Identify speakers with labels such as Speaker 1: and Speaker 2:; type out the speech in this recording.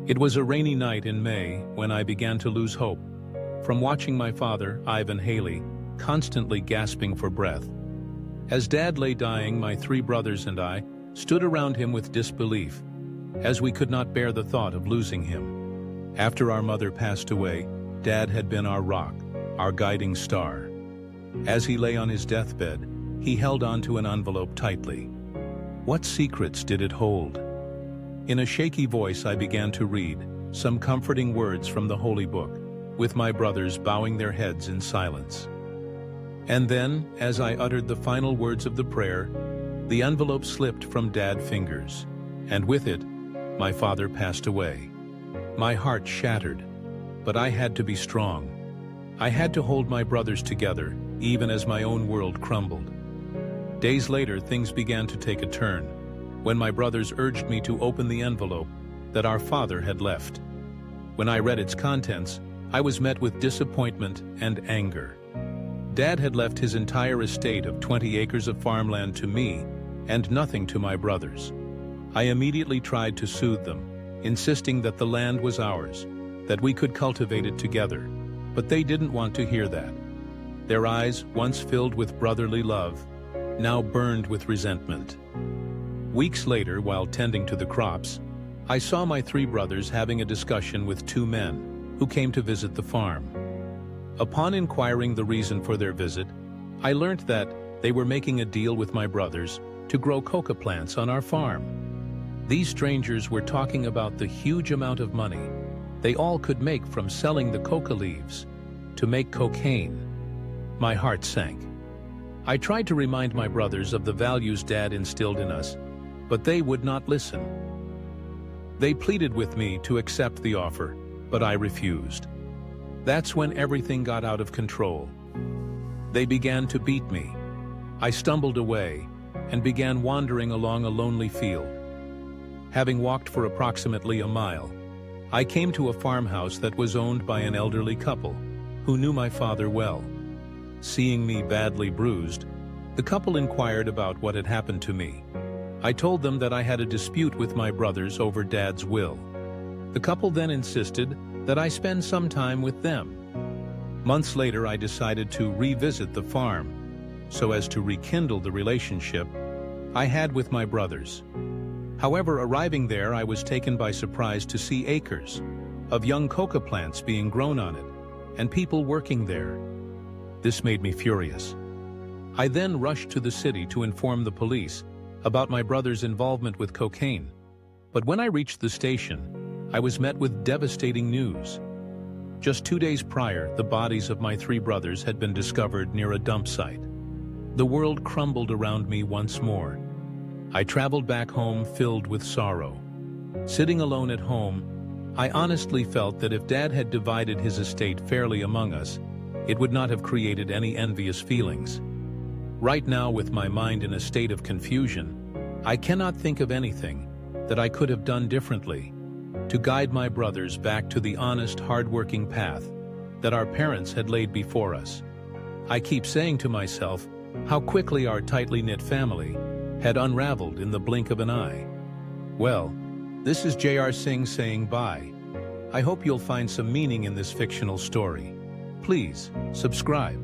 Speaker 1: It was a rainy night in May when I began to lose hope, from watching my father, Ivan Hayley, constantly gasping for breath. As Dad lay dying, my three brothers and I stood around him with disbelief, as we could not bear the thought of losing him. After our mother passed away, Dad had been our rock, our guiding star. As he lay on his deathbed, he held onto an envelope tightly. What secrets did it hold? In a shaky voice, I began to read some comforting words from the Holy Book, with my brothers bowing their heads in silence. And then, as I uttered the final words of the prayer, the envelope slipped from Dad's fingers, and with it, my father passed away. My heart shattered, but I had to be strong. I had to hold my brothers together, even as my own world crumbled. Days later, things began to take a turn, when my brothers urged me to open the envelope that our father had left. When I read its contents, I was met with disappointment and anger. Dad had left his entire estate of 20 acres of farmland to me and nothing to my brothers. I immediately tried to soothe them, insisting that the land was ours, that we could cultivate it together, but they didn't want to hear that. Their eyes, once filled with brotherly love, now burned with resentment. Weeks later, while tending to the crops, I saw my three brothers having a discussion with two men who came to visit the farm. Upon inquiring the reason for their visit, I learned that they were making a deal with my brothers to grow coca plants on our farm. These strangers were talking about the huge amount of money they all could make from selling the coca leaves to make cocaine. My heart sank. I tried to remind my brothers of the values Dad instilled in us, but they would not listen. They pleaded with me to accept the offer, but I refused. That's when everything got out of control. They began to beat me. I stumbled away and began wandering along a lonely field. Having walked for approximately a mile, I came to a farmhouse that was owned by an elderly couple who knew my father well. Seeing me badly bruised, the couple inquired about what had happened to me. I told them that I had a dispute with my brothers over Dad's will. The couple then insisted that I spend some time with them. Months later, I decided to revisit the farm so as to rekindle the relationship I had with my brothers. However, arriving there, I was taken by surprise to see acres of young coca plants being grown on it and people working there. This made me furious. I then rushed to the city to inform the police about my brother's involvement with cocaine. But when I reached the station, I was met with devastating news. Just 2 days prior, the bodies of my three brothers had been discovered near a dump site. The world crumbled around me once more. I traveled back home filled with sorrow. Sitting alone at home, I honestly felt that if Dad had divided his estate fairly among us, it would not have created any envious feelings. Right now, with my mind in a state of confusion, I cannot think of anything that I could have done differently to guide my brothers back to the honest, hard-working path that our parents had laid before us. I keep saying to myself how quickly our tightly knit family had unraveled in the blink of an eye. Well, this is J.R. Singh saying bye. I hope you'll find some meaning in this fictional story. Please, subscribe.